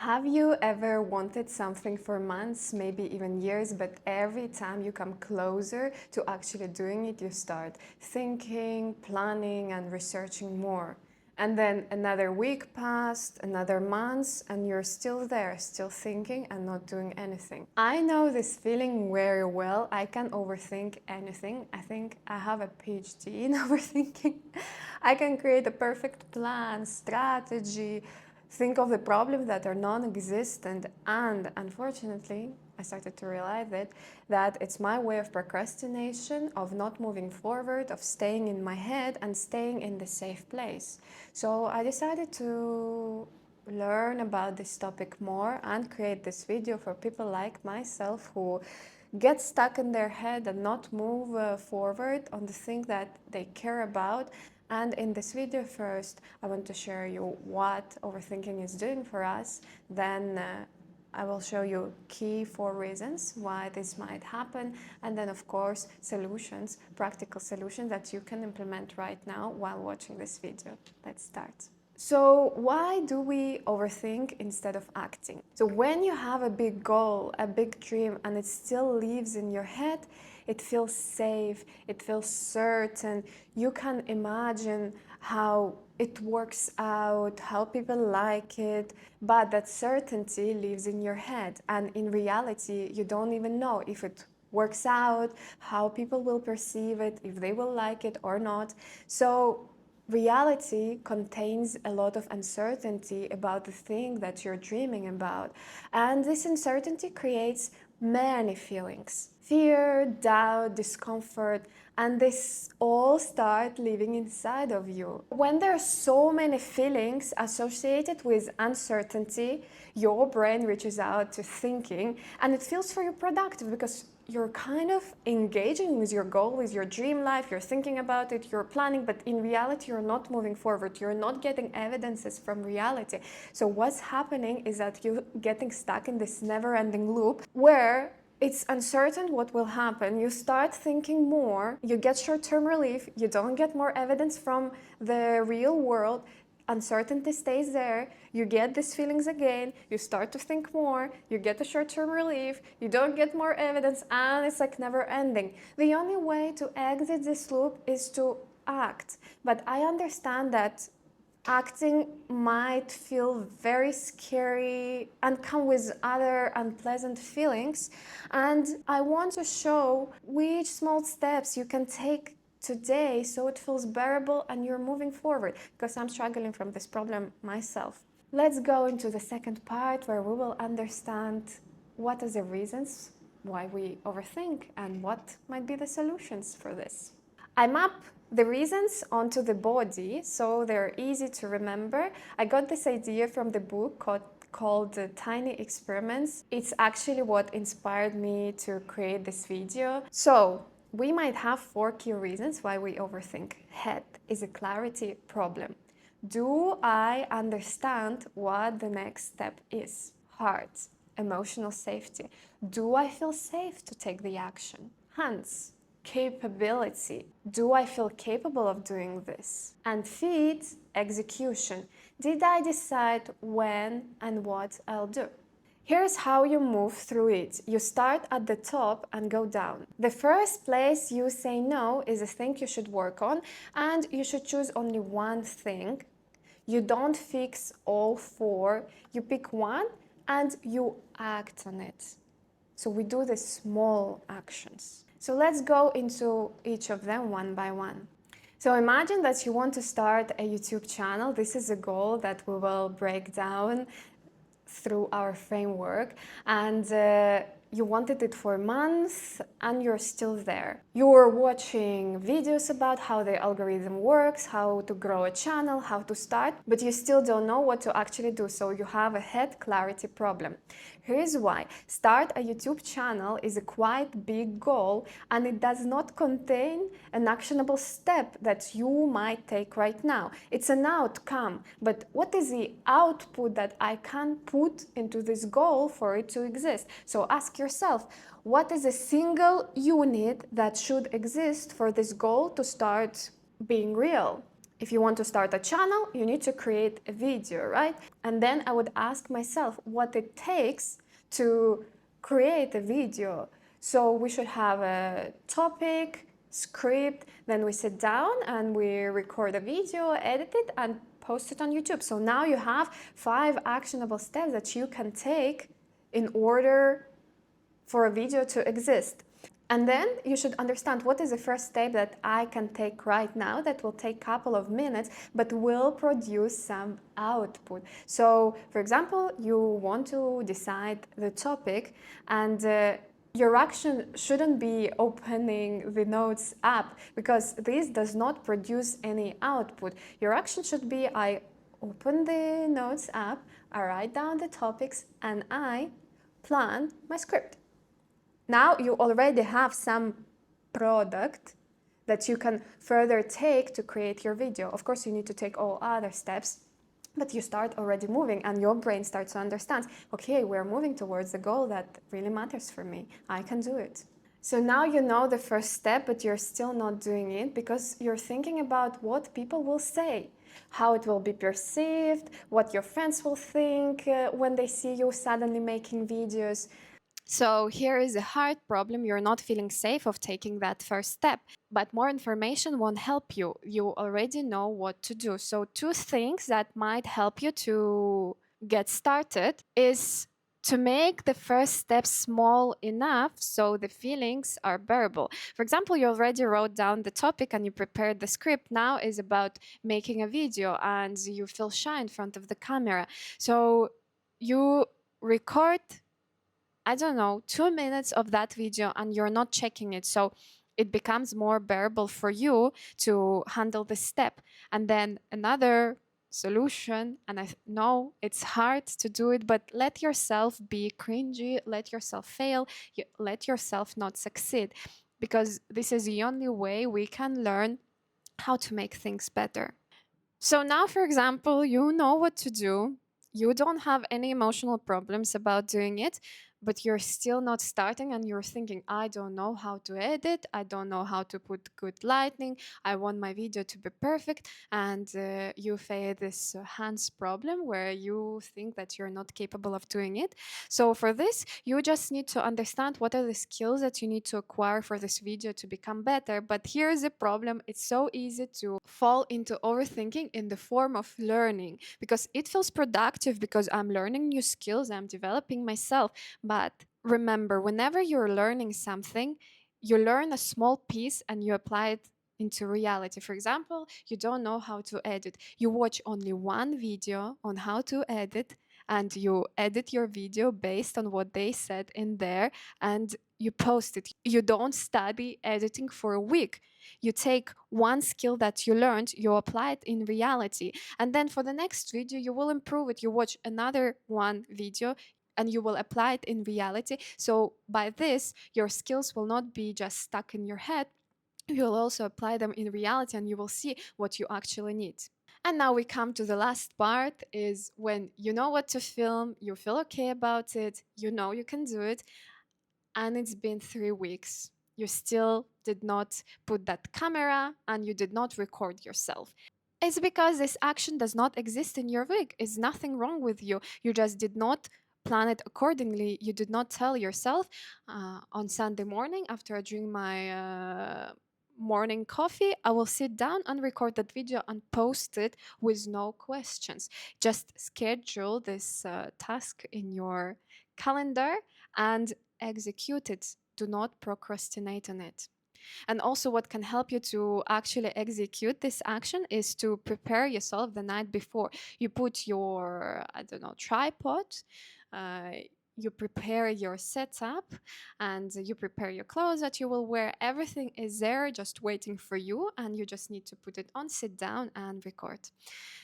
Have you ever wanted something for months, maybe even years, but every time you come closer to actually doing it, you start thinking, planning, and researching more? And then another week passed, another month, and you're still there, still thinking and not doing anything. I know this feeling very well. I can overthink anything. I think I have a PhD in overthinking. I can create a perfect plan, strategy, think of the problems that are non-existent, and unfortunately I started to realize that it's my way of procrastination, of not moving forward, of staying in my head and staying in the safe place. So I decided to learn about this topic more and create this video for people like myself who get stuck in their head and not move forward on the thing that they care about. And in this video, first, I want to share you what overthinking is doing for us. Then I will show you key 4 reasons why this might happen. And then, of course, solutions, practical solutions that you can implement right now while watching this video. Let's start. So why do we overthink instead of acting? So when you have a big goal, a big dream, and it still lives in your head, it feels safe, it feels certain. You can imagine how it works out, how people like it, but that certainty lives in your head. And in reality, you don't even know if it works out, how people will perceive it, if they will like it or not. So reality contains a lot of uncertainty about the thing that you're dreaming about. And this uncertainty creates many feelings: fear, doubt, discomfort, and this all start living inside of you. When there are so many feelings associated with uncertainty, your brain reaches out to thinking, and it feels for you productive because you're kind of engaging with your goal, with your dream life, you're thinking about it, you're planning, but in reality, you're not moving forward. You're not getting evidences from reality. So what's happening is that you're getting stuck in this never-ending loop where it's uncertain what will happen. You start thinking more, you get short-term relief, you don't get more evidence from the real world, uncertainty stays there, you get these feelings again, you start to think more, you get a short-term relief, you don't get more evidence, and it's like never ending. The only way to exit this loop is to act. But I understand that acting might feel very scary and come with other unpleasant feelings, and I want to show which small steps you can take today so it feels bearable and you're moving forward, because I'm struggling from this problem myself. Let's go into the second part where we will understand what are the reasons why we overthink and what might be the solutions for this. I map the reasons onto the body so they're easy to remember. I got this idea from the book called Tiny Experiments. It's actually what inspired me to create this video. So we might have 4 key reasons why we overthink. Head is a clarity problem. Do I understand what the next step is? Heart, emotional safety. Do I feel safe to take the action? Hands, capability. Do I feel capable of doing this? And feet, execution. Did I decide when and what I'll do? Here's how you move through it. You start at the top and go down. The first place you say no is a thing you should work on, and you should choose only one thing. You don't fix all 4. You pick one and you act on it. So we do the small actions. So let's go into each of them one by one. So imagine that you want to start a YouTube channel. This is a goal that we will break down through our framework, and you wanted it for months and you're still there. You're watching videos about how the algorithm works, how to grow a channel, how to start, but you still don't know what to actually do, so you have a head clarity problem. Here's why. Start a YouTube channel is a quite big goal, and it does not contain an actionable step that you might take right now. It's an outcome, but what is the output that I can put into this goal for it to exist? So ask yourself, what is a single unit that should exist for this goal to start being real? If you want to start a channel, you need to create a video, right? And then I would ask myself what it takes to create a video. So we should have a topic, script, then we sit down and we record a video, edit it, and post it on YouTube. So now you have 5 actionable steps that you can take in order for a video to exist. And then you should understand what is the first step that I can take right now that will take a couple of minutes but will produce some output. So, for example, you want to decide the topic, and your action shouldn't be opening the Notes app, because this does not produce any output. Your action should be, I open the Notes app, I write down the topics, and I plan my script. Now you already have some product that you can further take to create your video. Of course, you need to take all other steps, but you start already moving and your brain starts to understand, okay, we're moving towards the goal that really matters for me. I can do it. So now you know the first step, but you're still not doing it because you're thinking about what people will say, how it will be perceived, what your friends will think when they see you suddenly making videos. So here is a hard problem. You're not feeling safe of taking that first step, but more information won't help you. You already know what to do. So 2 things that might help you to get started is to make the first step small enough so the feelings are bearable. For example, you already wrote down the topic and you prepared the script. Now is about making a video and you feel shy in front of the camera. So you record, I don't know, 2 minutes of that video and you're not checking it. So it becomes more bearable for you to handle this step. And then another solution, and I know it's hard to do it, but let yourself be cringy, let yourself fail, let yourself not succeed, because this is the only way we can learn how to make things better. So now, for example, you know what to do. You don't have any emotional problems about doing it, but you're still not starting and you're thinking, I don't know how to edit. I don't know how to put good lighting. I want my video to be perfect. And you face this hands problem where you think that you're not capable of doing it. So for this, you just need to understand what are the skills that you need to acquire for this video to become better. But here's the problem. It's so easy to fall into overthinking in the form of learning, because it feels productive because I'm learning new skills, I'm developing myself. But remember, whenever you're learning something, you learn a small piece and you apply it into reality. For example, you don't know how to edit. You watch only one video on how to edit and you edit your video based on what they said in there and you post it. You don't study editing for a week. You take one skill that you learned, you apply it in reality, and then for the next video you will improve it. You watch another one video and you will apply it in reality. So by this, your skills will not be just stuck in your head. You'll also apply them in reality and you will see what you actually need. And now we come to the last part, is when you know what to film, you feel okay about it, you know you can do it, and it's been 3 weeks. You still did not put that camera and you did not record yourself. It's because this action does not exist in your week. It's nothing wrong with you. You just did not plan it accordingly. You did not tell yourself on Sunday morning after I drink my morning coffee, I will sit down and record that video and post it with no questions. Just schedule this task in your calendar and execute it. Do not procrastinate on it. And also, what can help you to actually execute this action is to prepare yourself the night before. You put your, I don't know, tripod, uh, you prepare your setup, and you prepare your clothes that you will wear. Everything is there just waiting for you, and you just need to put it on, sit down, and record.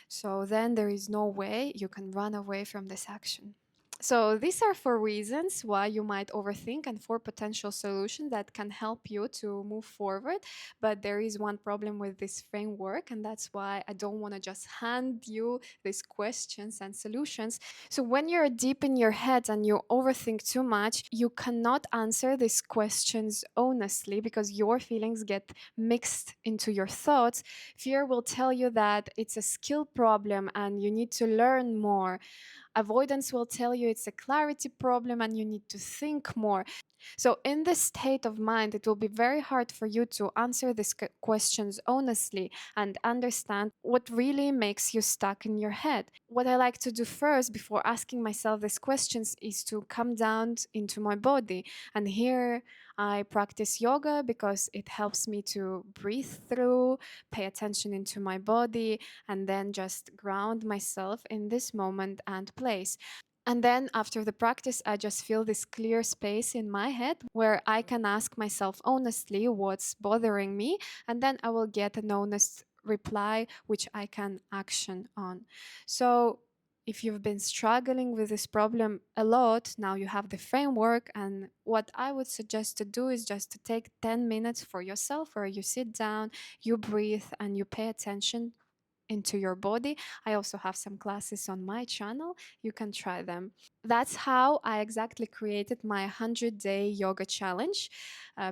So then there is no way you can run away from this action. So these are four reasons why you might overthink and four potential solutions that can help you to move forward. But there is one problem with this framework, and that's why I don't want to just hand you these questions and solutions. So when you're deep in your head and you overthink too much, you cannot answer these questions honestly because your feelings get mixed into your thoughts. Fear will tell you that it's a skill problem and you need to learn more. Avoidance will tell you it's a clarity problem and you need to think more. So, in this state of mind, it will be very hard for you to answer these questions honestly and understand what really makes you stuck in your head. What I like to do first before asking myself these questions is to come down into my body. And here I practice yoga because it helps me to breathe through, pay attention into my body, and then just ground myself in this moment and place. And then after the practice, I just feel this clear space in my head where I can ask myself honestly what's bothering me. And then I will get an honest reply, which I can action on. So if you've been struggling with this problem a lot, now you have the framework. And what I would suggest to do is just to take 10 minutes for yourself where you sit down, you breathe, and you pay attention into your body. I also have some classes on my channel. You can try them. That's how I exactly created my 100-day yoga challenge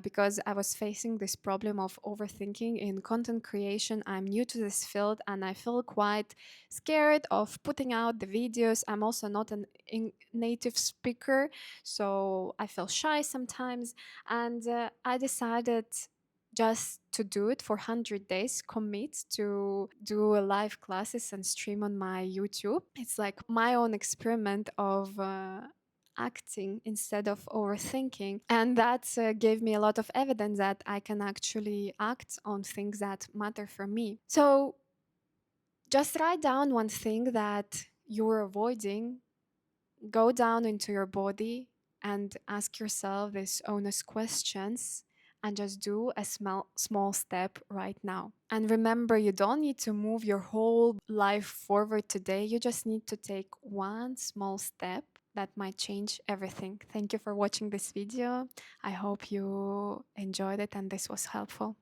because I was facing this problem of overthinking in content creation. I'm new to this field and I feel quite scared of putting out the videos. I'm also not a native speaker, so I feel shy sometimes. And I decided just to do it for 100 days, commit to do a live classes and stream on my YouTube. It's like my own experiment of acting instead of overthinking. And that gave me a lot of evidence that I can actually act on things that matter for me. So just write down one thing that you're avoiding, go down into your body and ask yourself these honest questions and just do a small step right now. And remember, you don't need to move your whole life forward today. You just need to take one small step that might change everything. Thank you for watching this video. I hope you enjoyed it and this was helpful.